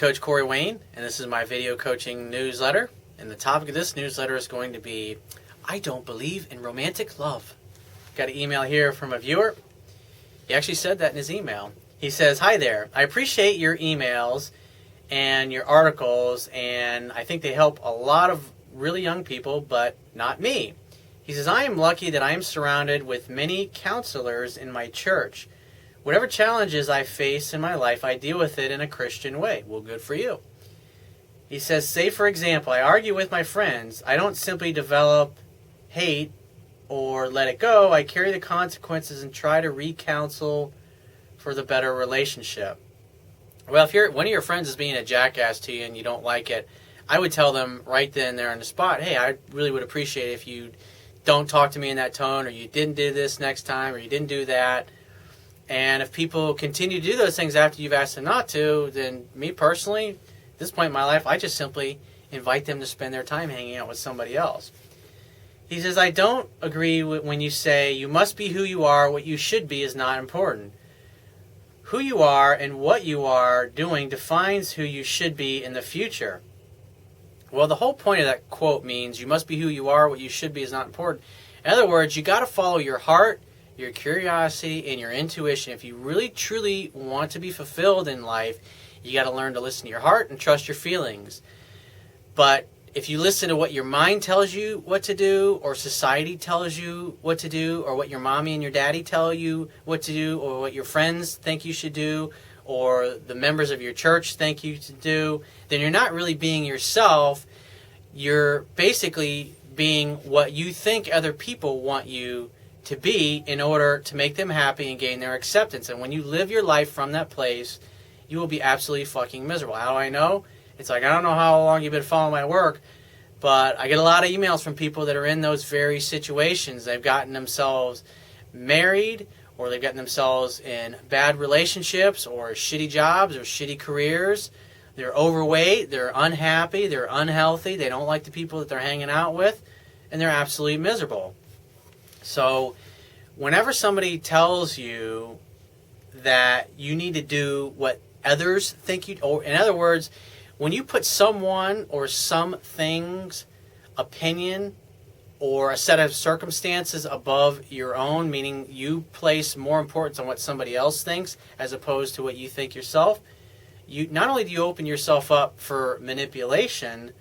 Coach Corey Wayne, and this is my video coaching newsletter. And the topic of this newsletter is going to be, I don't believe in romantic love. Got an email here from a viewer. He actually said that in his email. He says, hi there. I appreciate your emails and your articles, and I think they help a lot of really young people, but not me. He says, I am lucky that I am surrounded with many counselors in my church. Whatever challenges I face in my life, I deal with it in a Christian way. Well, good for you. He says, say for example, I argue with my friends. I don't simply develop hate or let it go. I carry the consequences and try to re-counsel for the better relationship. Well, if one of your friends is being a jackass to you and you don't like it, I would tell them right then and there on the spot, hey, I really would appreciate it if you don't talk to me in that tone, or you didn't do this next time, or you didn't do that. And if people continue to do those things after you've asked them not to, then me personally, at this point in my life, I just simply invite them to spend their time hanging out with somebody else. He says, I don't agree when you say you must be who you are, what you should be is not important. Who you are and what you are doing defines who you should be in the future. Well, the whole point of that quote means you must be who you are, what you should be is not important. In other words, you got to follow your heart, your curiosity, and your intuition. If you really, truly want to be fulfilled in life, you got to learn to listen to your heart and trust your feelings. But if you listen to what your mind tells you what to do, or society tells you what to do, or what your mommy and your daddy tell you what to do, or what your friends think you should do, or the members of your church think you should do, then you're not really being yourself. You're basically being what you think other people want you to be in order to make them happy and gain their acceptance. And when you live your life from that place, you will be absolutely fucking miserable. How do I know? It's like, I don't know how long you've been following my work, but I get a lot of emails from people that are in those very situations. They've gotten themselves married, or they've gotten themselves in bad relationships, or shitty jobs, or shitty careers. They're overweight, they're unhappy, they're unhealthy, they don't like the people that they're hanging out with, and they're absolutely miserable. So whenever somebody tells you that you need to do what others think you, or in other words, when you put someone or something's opinion or a set of circumstances above your own, meaning you place more importance on what somebody else thinks as opposed to what you think yourself, you not only do you open yourself up for manipulation,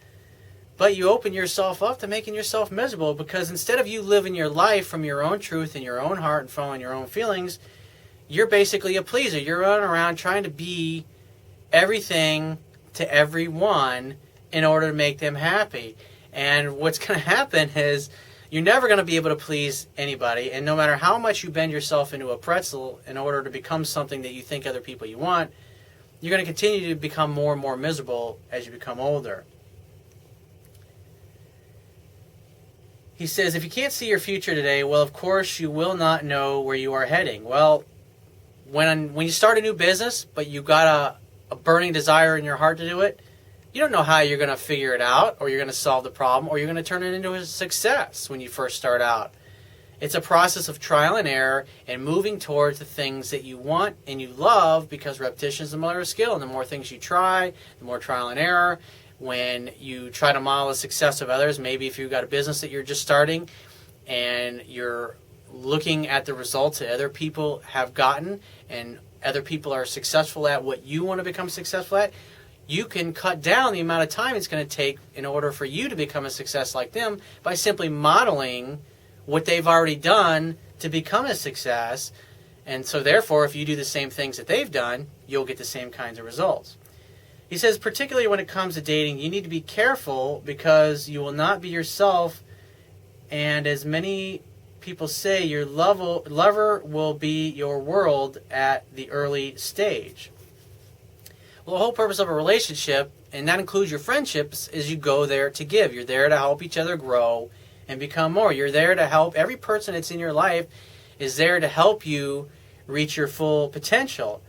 but you open yourself up to making yourself miserable, because instead of you living your life from your own truth and your own heart and following your own feelings, you're basically a pleaser. You're running around trying to be everything to everyone in order to make them happy. And what's going to happen is you're never going to be able to please anybody, and no matter how much you bend yourself into a pretzel in order to become something that you think other people you want, you're going to continue to become more and more miserable as you become older. He says, if you can't see your future today, well, of course, you will not know where you are heading. Well, when you start a new business, but you've got a burning desire in your heart to do it, you don't know how you're going to figure it out, or you're going to solve the problem, or you're going to turn it into a success when you first start out. It's a process of trial and error and moving towards the things that you want and you love, because repetition is the mother of skill. And the more things you try, the more trial and error. When you try to model the success of others, maybe if you've got a business that you're just starting and you're looking at the results that other people have gotten and other people are successful at what you want to become successful at, you can cut down the amount of time it's going to take in order for you to become a success like them by simply modeling what they've already done to become a success. And so therefore, if you do the same things that they've done, you'll get the same kinds of results. He says, particularly when it comes to dating, you need to be careful, because you will not be yourself, and as many people say, your lover will be your world at the early stage. Well, the whole purpose of a relationship, and that includes your friendships, is you go there to give. You're there to help each other grow and become more. You're there to help. Every person that's in your life is there to help you reach your full potential.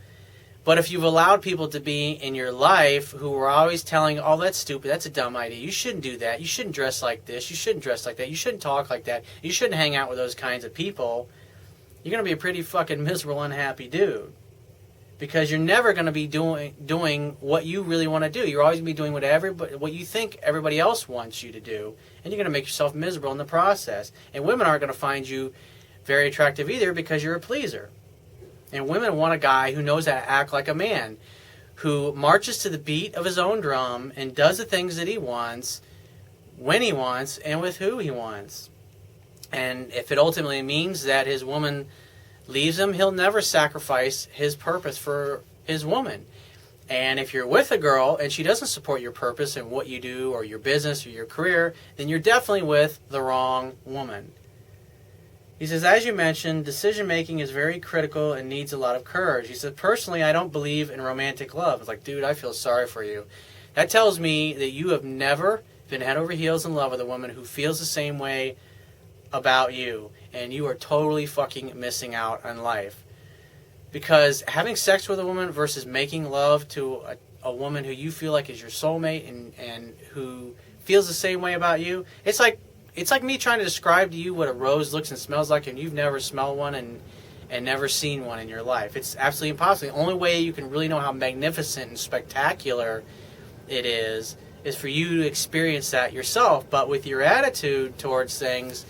But if you've allowed people to be in your life who are always telling, oh, that's stupid, that's a dumb idea, you shouldn't do that, you shouldn't dress like this, you shouldn't dress like that, you shouldn't talk like that, you shouldn't hang out with those kinds of people, you're going to be a pretty fucking miserable, unhappy dude. because you're never going to be doing what you really want to do. You're always going to be doing what you think everybody else wants you to do, and you're going to make yourself miserable in the process. And women aren't going to find you very attractive either because you're a pleaser. And women want a guy who knows how to act like a man, who marches to the beat of his own drum and does the things that he wants, when he wants, and with who he wants. And if it ultimately means that his woman leaves him, he'll never sacrifice his purpose for his woman. And if you're with a girl and she doesn't support your purpose and what you do or your business or your career, then you're definitely with the wrong woman. He says, as you mentioned, decision making is very critical and needs a lot of courage. He said, personally, I don't believe in romantic love. It's like, dude, I feel sorry for you. That tells me that you have never been head over heels in love with a woman who feels the same way about you, and you are totally fucking missing out on life. Because having sex with a woman versus making love to a woman who you feel like is your soulmate and who feels the same way about you, it's like me trying to describe to you what a rose looks and smells like, and you've never smelled one and never seen one in your life. It's absolutely impossible. The only way you can really know how magnificent and spectacular it is for you to experience that yourself. But with your attitude towards things,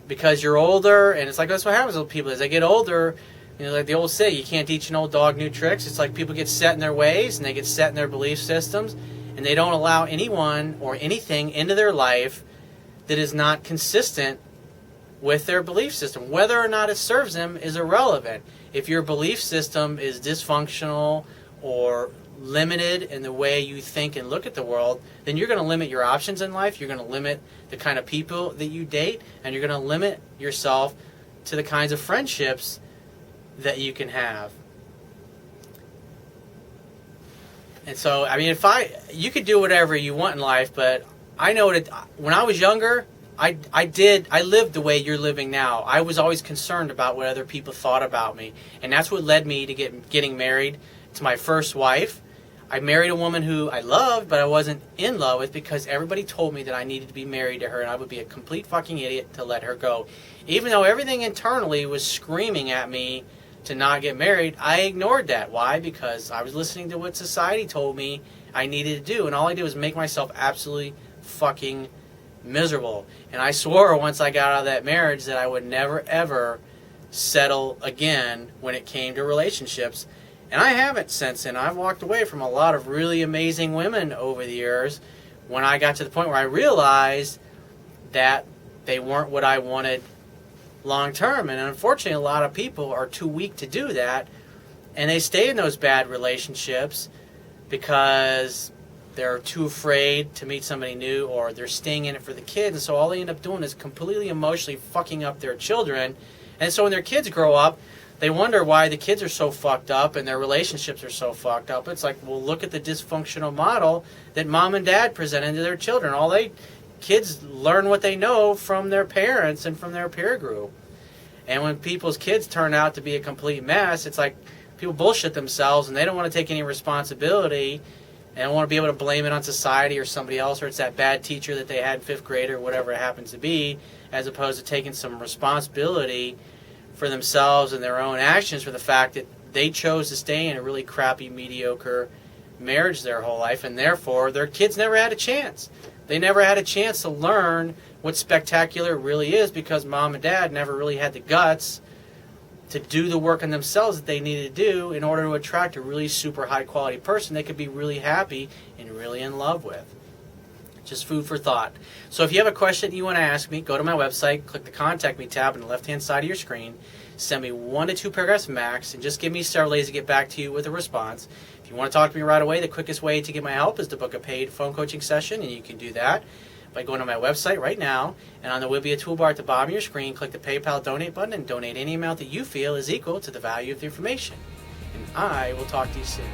because you're older, and it's like that's what happens with people as they get older. You know, like the old say, you can't teach an old dog new tricks. It's like people get set in their ways and they get set in their belief systems, and they don't allow anyone or anything into their life that is not consistent with their belief system. Whether or not it serves them is irrelevant. If your belief system is dysfunctional or limited in the way you think and look at the world, then you're going to limit your options in life. You're going to limit the kind of people that you date, and you're going to limit yourself to the kinds of friendships that you can have. And so, I mean, you could do whatever you want in life, but I know that when I was younger, I lived the way you're living now. I was always concerned about what other people thought about me, and that's what led me to getting married to my first wife. I married a woman who I loved, but I wasn't in love with, because everybody told me that I needed to be married to her, and I would be a complete fucking idiot to let her go. Even though everything internally was screaming at me to not get married, I ignored that. Why? Because I was listening to what society told me I needed to do, and all I did was make myself absolutely fucking miserable. And I swore once I got out of that marriage that I would never ever settle again when it came to relationships. And I haven't since then. I've walked away from a lot of really amazing women over the years when I got to the point where I realized that they weren't what I wanted long term. And unfortunately, a lot of people are too weak to do that, and they stay in those bad relationships because they're too afraid to meet somebody new, or they're staying in it for the kids. And so all they end up doing is completely emotionally fucking up their children. And so when their kids grow up, they wonder why the kids are so fucked up and their relationships are so fucked up. It's like, well, look at the dysfunctional model that mom and dad presented to their children. Kids learn what they know from their parents and from their peer group. And when people's kids turn out to be a complete mess, it's like people bullshit themselves and they don't want to take any responsibility, and don't want to be able to blame it on society or somebody else, or it's that bad teacher that they had in 5th grade or whatever it happens to be, as opposed to taking some responsibility for themselves and their own actions for the fact that they chose to stay in a really crappy, mediocre marriage their whole life, and therefore their kids never had a chance. They never had a chance to learn what spectacular really is, because mom and dad never really had the guts to do the work on themselves that they needed to do in order to attract a really super high quality person they could be really happy and really in love with. Just food for thought. So if you have a question you want to ask me, go to my website, click the Contact Me tab on the left-hand side of your screen, send me 1 to 2 paragraphs max, and just give me several days to get back to you with a response. If you want to talk to me right away, the quickest way to get my help is to book a paid phone coaching session, and you can do that by going to my website right now, and on the will be a toolbar at the bottom of your screen, click the PayPal donate button and donate any amount that you feel is equal to the value of the information. And I will talk to you soon.